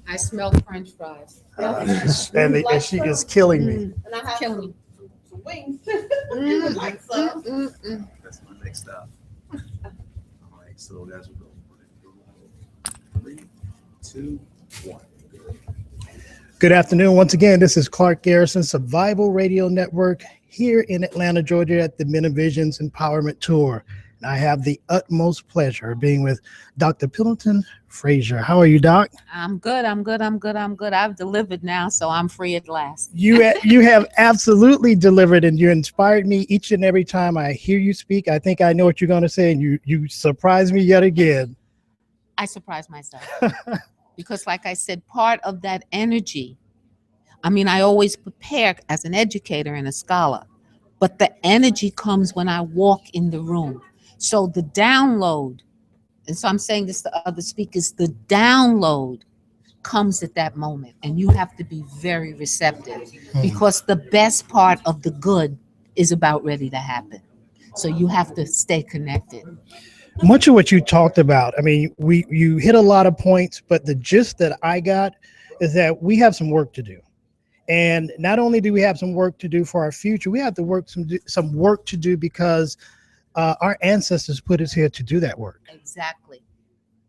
I smell French fries. And she is killing me. And I have killing me. Some wings. You would like some. That's my next stop. All right, so guys, we're going. 3, 2, 1. Good afternoon. Once again, this is Clark Garrison, Survival Radio Network, here in Atlanta, Georgia at the Men of Visions Empowerment Tour. And I have the utmost pleasure of being with Dr. Pendleton Frazier. How are you, Doc? I'm good. I've delivered now, so I'm free at last. You have absolutely delivered, and you inspired me each and every time I hear you speak. I think I know what you're going to say, and you surprise me yet again. I surprised myself because, like I said, part of that energy, I always prepare as an educator and a scholar, but the energy comes when I walk in the room. So the download, and so I'm saying this to other speakers, the download comes at that moment, and you have to be very receptive because the best part of the good is about ready to happen. So you have to stay connected. Much of what you talked about, you hit a lot of points, but the gist that I got is that we have some work to do. And not only do we have some work to do for our future, we have to some work to do because our ancestors put us here to do that work. Exactly.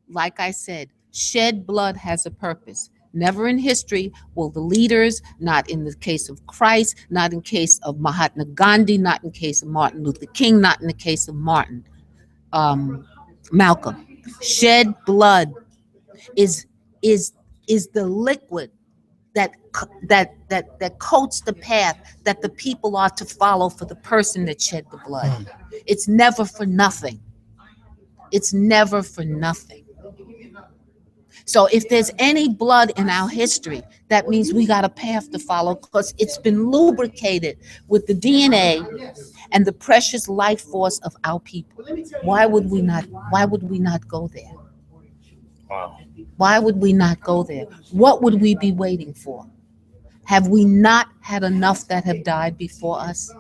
Like I said, shed blood has a purpose. Never in history will the leaders, not in the case of Christ, not in case of Mahatma Gandhi, not in case of Martin Luther King, not in the case of Malcolm. Shed blood is is is the liquid that coats the path that the people are to follow for the person that shed the blood. It's never for nothing. It's never for nothing. So if there's any blood in our history, that means we got a path to follow because it's been lubricated with the DNA and the precious life force of our people. Why would we not go there? Wow. Why would we not go there? What would we be waiting for? Have we not had enough that have died before us?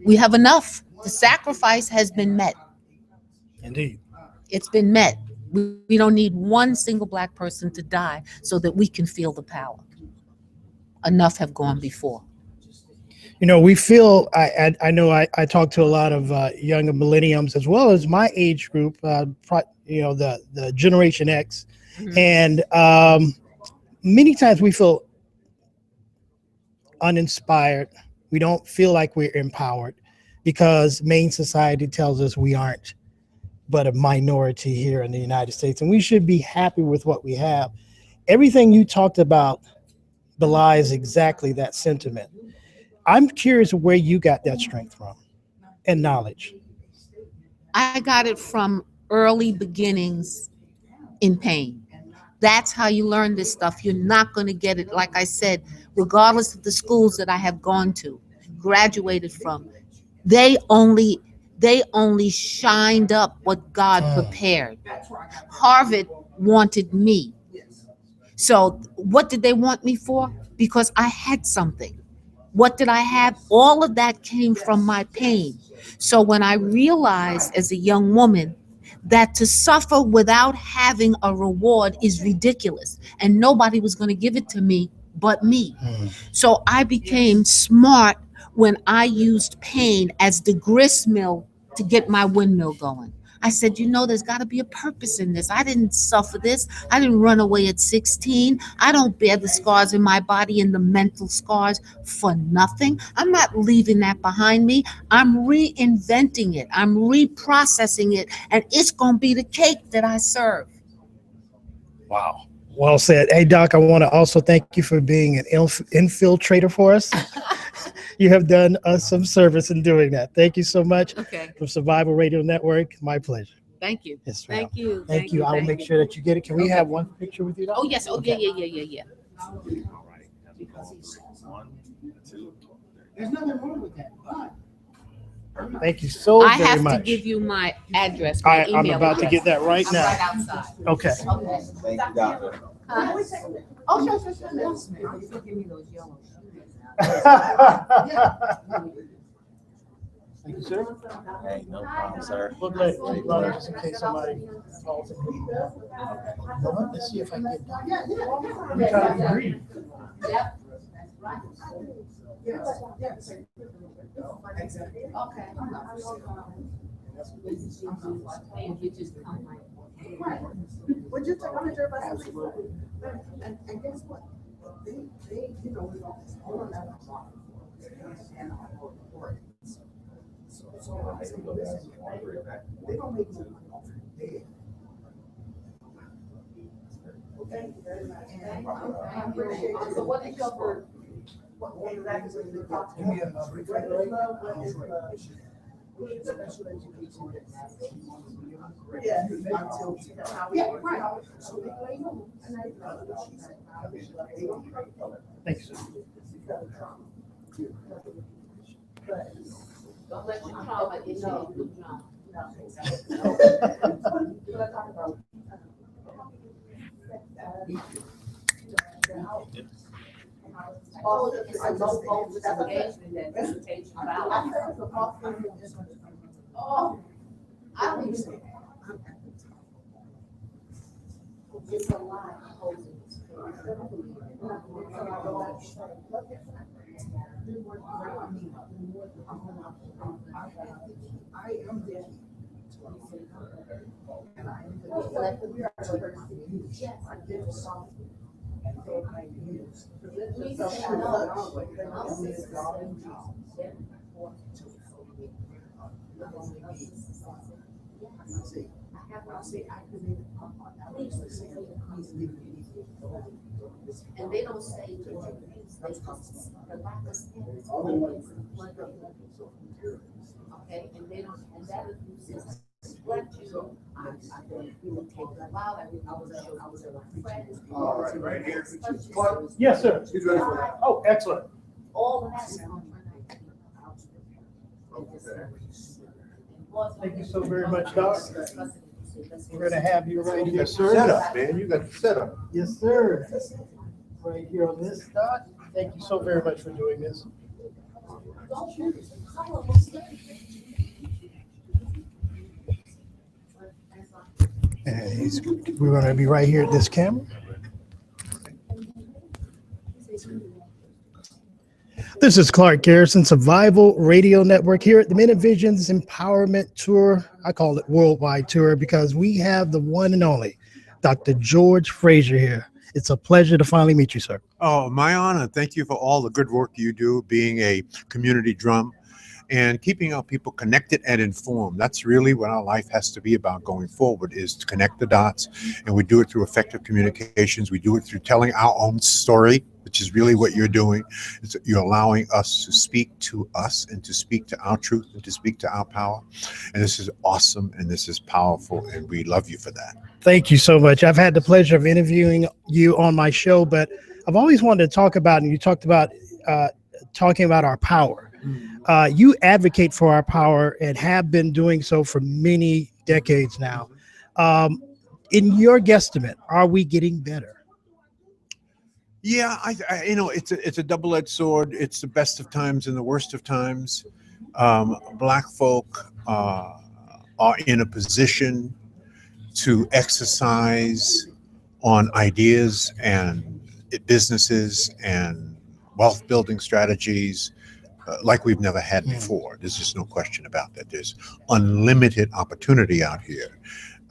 We have enough. The sacrifice has been met. Indeed. It's been met. We don't need one single black person to die so that we can feel the power. Enough have gone before. We feel, I know I talk to a lot of younger millenniums as well as my age group, the Generation X. Mhm. And many times we feel uninspired. We don't feel like we're empowered because main society tells us we aren't but a minority here in the United States. And we should be happy with what we have. Everything you talked about belies exactly that sentiment. I'm curious where you got that strength from and knowledge. I got it from early beginnings in pain. That's how you learn this stuff. You're not going to get it, like I said, regardless of the schools that I have gone to, graduated from. They only they only shined up what God prepared. Harvard wanted me. So what did they want me for? Because I had something. What did I have? All of that came from my pain. So when I realized as a young woman that to suffer without having a reward is ridiculous and nobody was going to give it to me but me. So I became smart when I used pain as the grist mill to get my windmill going. I said, there's got to be a purpose in this. I didn't suffer this. I didn't run away at 16. I don't bear the scars in my body and the mental scars for nothing. I'm not leaving that behind me. I'm reinventing it. I'm reprocessing it. And it's going to be the cake that I serve. Wow. Well said. Hey, Doc, I want to also thank you for being an infiltrator for us. You have done us some service in doing that. Thank you so much. Okay. From Survival Radio Network. My pleasure. Thank you. Yes, ma'am. Thank you. Thank you. I will make sure that you get it. Can we have one picture with you, Doc? Oh, yes. Oh, Okay. yeah. All right. As we call 1, 2. There's nothing wrong with that. But Thank you so I very have much. to give you my address. My I'm email about to address. get that right I'm now. right outside. Okay. Okay. Thank you, doctor. Oh, sure. give me those yellow shoes. Thank you, sir. Hey, no problem, sir. Look like brother, just in case somebody calls it. Let's see if I can get that. Let me try to be brief. Would you take a picture of us? Absolutely. And guess what? They, you know, we don't, hold on that. And I will report it. So I say, listen, they don't make no money off of dead. Okay, thank you very much. And I appreciate it. So what did you go for? What exactly did you talk Give me a about? refrigerator. Special education. Yeah. Yeah, right. So they play no. Thank you, sir. Don't let your trauma get you into drama. Also, it's a low voltage engagement that visitation about. Oh, I don't even say that. It's a lot opposing this I am dead. And I am the I did something. And so I use. And they don't say to the lack of standards. Okay, and they don't, and that is what you, I really take a while, I was in my friends. All right, right here. Yes, sir. He's ready for that. Oh, excellent. All of that's on Thank you so very much, Doc. We're gonna have you right here, sir. Set up, man. You got the setup. Yes, sir. Right here on this, Doc. Thank you so very much for doing this. And we're gonna be right here at this camera. This is Clark Garrison, Survival Radio Network here at the Men of Visions Empowerment Tour. I call it Worldwide Tour because we have the one and only Dr. George Frazier here. It's a pleasure to finally meet you, sir. Oh, my honor. Thank you for all the good work you do, being a community drum and keeping our people connected and informed. That's really what our life has to be about going forward, is to connect the dots. And we do it through effective communications. We do it through telling our own story, which is really what you're doing. You're allowing us to speak to us and to speak to our truth and to speak to our power. And this is awesome and this is powerful, and we love you for that. Thank you so much. I've had the pleasure of interviewing you on my show, but I've always wanted to talk about, and you talked about talking about our power. You advocate for our power and have been doing so for many decades now. In your guesstimate, are we getting better? Yeah, it's a double-edged sword. It's the best of times and the worst of times. Black folk are in a position to exercise on ideas and businesses and wealth building strategies like we've never had before. There's just no question about that. There's unlimited opportunity out here,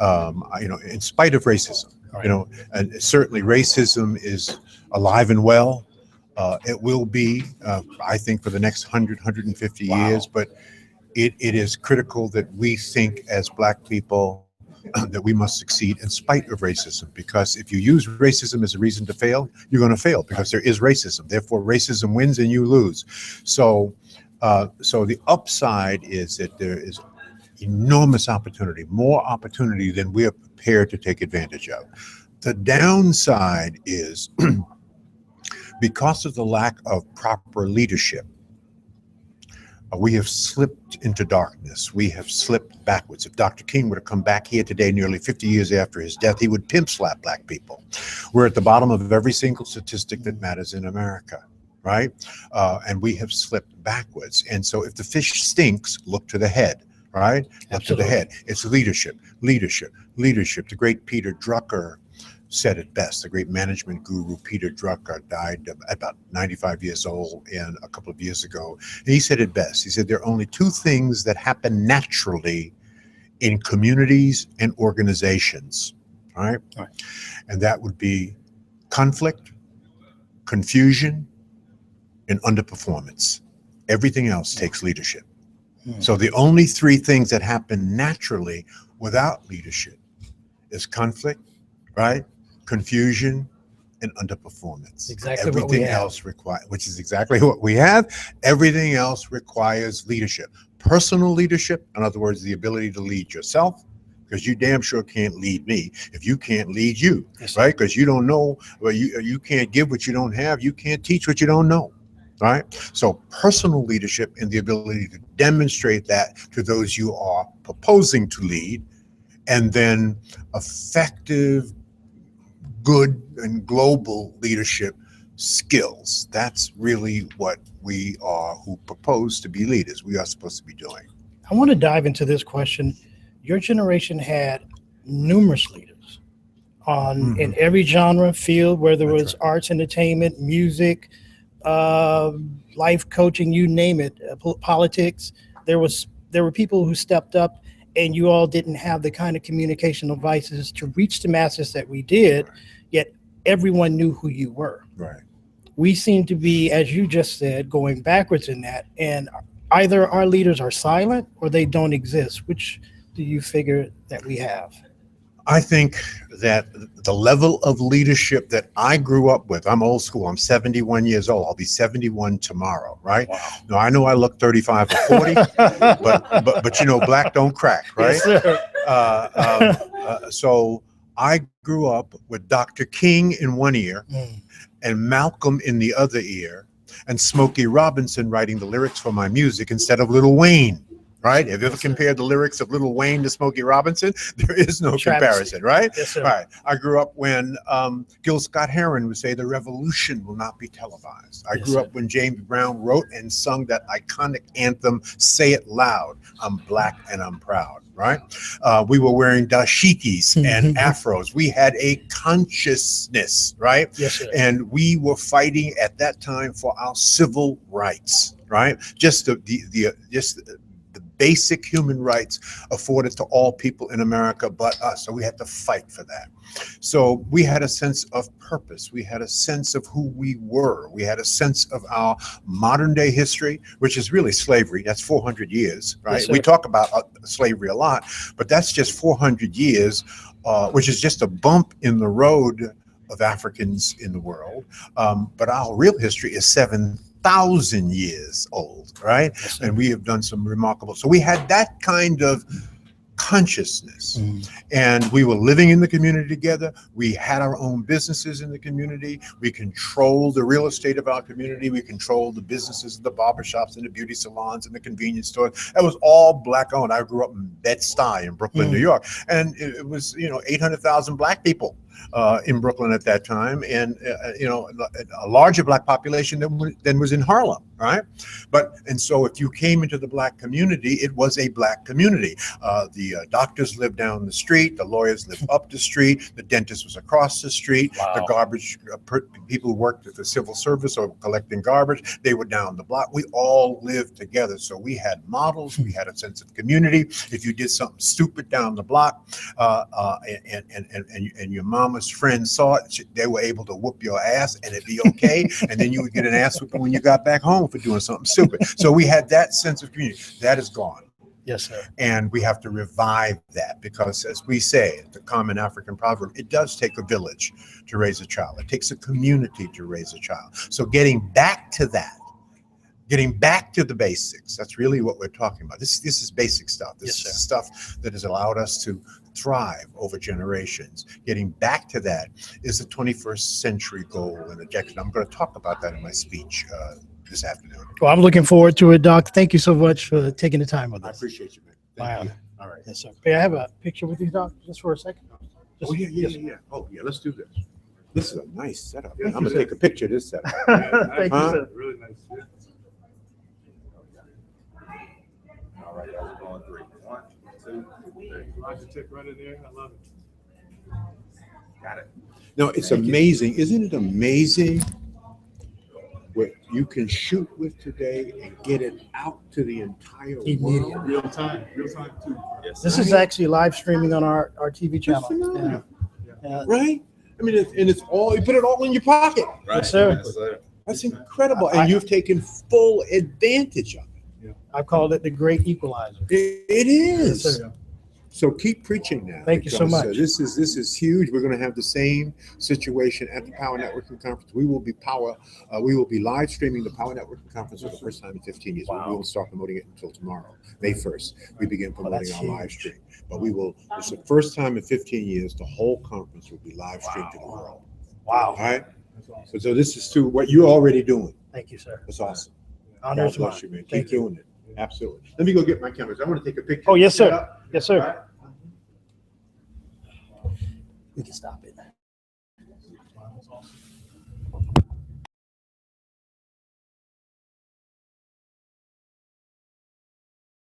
in spite of racism. Right. And certainly racism is alive and well. It will be, I think, for the next 150 Wow. years, but it is critical that we think as Black people that we must succeed in spite of racism, because if you use racism as a reason to fail, you're going to fail because there is racism. Therefore, racism wins and you lose. So the upside is that there is enormous opportunity, more opportunity than we are prepared to take advantage of. The downside is because of the lack of proper leadership, we have slipped into darkness. We have slipped backwards. If Dr. King were to come back here today, nearly 50 years after his death, he would pimp slap Black people. We're at the bottom of every single statistic that matters in America. right? And we have slipped backwards. And so if the fish stinks, look to the head, right? Look to the Absolutely. head. It's leadership, leadership, leadership. The great Peter Drucker said it best. The great management guru Peter Drucker died about 95 years old and a couple of years ago. And he said it best. He said there are only two things that happen naturally in communities and organizations, right? Right. And that would be conflict, confusion, and underperformance. Everything else takes leadership. So the only three things that happen naturally without leadership is conflict, right? Confusion and underperformance. Exactly what we Everything have. else requires, which is exactly what we have. Everything else requires leadership. Personal leadership, in other words, the ability to lead yourself, because you damn sure can't lead me if you can't lead you, Yes, sir. right? Because you don't know, well, you can't give what you don't have. You can't teach what you don't know, right? So personal leadership and the ability to demonstrate that to those you are proposing to lead, and then effective, good, and global leadership skills. That's really what we are who propose to be leaders. We are supposed to be doing. I want to dive into this question. Your generation had numerous leaders on in every genre field, whether it That's was right. arts, entertainment, music, uh, life coaching, you name it, politics. There were people who stepped up, and you all didn't have the kind of communication devices to reach the masses that we did. Yet everyone knew who you were. Right. We seem to be, as you just said, going backwards in that, and either our leaders are silent or they don't exist. Which do you figure that we have? I think that the level of leadership that I grew up with, I'm old school, I'm 71 years old. I'll be 71 tomorrow, right? Wow. Now, I know I look 35 or 40, but you know, black don't crack, right? Yes, sir. So I grew up with Dr. King in one ear Mm. and Malcolm in the other ear, and Smokey Robinson writing the lyrics for my music instead of Lil Wayne. Right? Have you ever compared the lyrics of Lil Wayne to Smokey Robinson? There is no Travesty. comparison, right? Yes, sir. All right. I grew up when Gil Scott Heron would say the revolution will not be televised. I Yes, grew sir. up when James Brown wrote and sung that iconic anthem, Say It Loud, I'm black and I'm proud, right? We were wearing dashikis and afros. We had a consciousness, right? Yes, sir. And we were fighting at that time for our civil rights, right? Just the basic human rights afforded to all people in America but us. So we had to fight for that. So we had a sense of purpose. We had a sense of who we were. We had a sense of our modern day history, which is really slavery. That's 400 years, right? Yes, sir. We talk about slavery a lot, but that's just 400 years, which is just a bump in the road of Africans in the world. But our real history is 7,000 years old, right? Yes, sir. And we have done some remarkable. So we had that kind of consciousness, and we were living in the community together. We had our own businesses in the community. We controlled the real estate of our community. We controlled the businesses, the barbershops and the beauty salons and the convenience stores. That was all black owned. I grew up in Bed-Stuy in Brooklyn, New York, and it was 800,000 black people in Brooklyn at that time, and a larger black population than was in Harlem, right? And so if you came into the black community, it was a black community. The doctors lived down the street, the lawyers lived up the street, the dentist was across the street, Wow. the garbage people who worked at the civil service or collecting garbage, they were down the block. We all lived together, so we had models, we had a sense of community. If you did something stupid down the block, and your mama's friends saw it, they were able to whoop your ass and it'd be okay. And then you would get an ass whooping when you got back home for doing something stupid. So we had that sense of community. That is gone. Yes, sir. And we have to revive that because, as we say, the common African proverb, it does take a village to raise a child. It takes a community to raise a child. So getting back to that, getting back to the basics, that's really what we're talking about. This is basic stuff. This Yes, is stuff that has allowed us to thrive over generations. Getting back to that is the 21st century goal and objective. I'm going to talk about that in my speech this afternoon. Well, I'm looking forward to it, Doc. Thank you so much for taking the time with I us. appreciate you, man. Wow. Thank you. All right. Yes, sir. May I have a picture with you, Doc, just for a second? Oh, yeah. Oh, yeah, let's do this. This is a nice setup. Thank I'm you, gonna sir. take a picture of this setup. Thank you, Huh? sir. Really nice. All right, guys, we're going 3. 1, 2, 3. Logitech right in there. I love it. Got it. No, it's Thank you. amazing. Isn't it amazing what you can shoot with today and get it out to the entire Immediately. world? Real time too. Yes. This is actually live streaming on our TV That's channel. phenomenal, Yeah. right? I mean, and it's all, you put it all in your pocket. Yes, sir. Yes, sir. That's incredible. And you've taken full advantage of I called it the great equalizer. it. It is. Yes, sir. So keep preaching that. Thank you so because, much. This is huge. We're going to have the same situation at the Power Networking Conference. We will be live streaming the Power Networking Conference for the first time in 15 years. Wow. We won't start promoting it until tomorrow, May 1st. We begin promoting that's our live huge. stream. But we will. It's the first time in 15 years the whole conference will be live streamed to the world. Wow. All right. So this is to what you're already doing. Thank you, sir. That's awesome. Honor God is mine. bless you, man. Keep Thank you. doing it. Absolutely. Let me go get my cameras. I want to take a picture. Oh, yes, sir. Set up. Yes, All sir. right. We can stop it.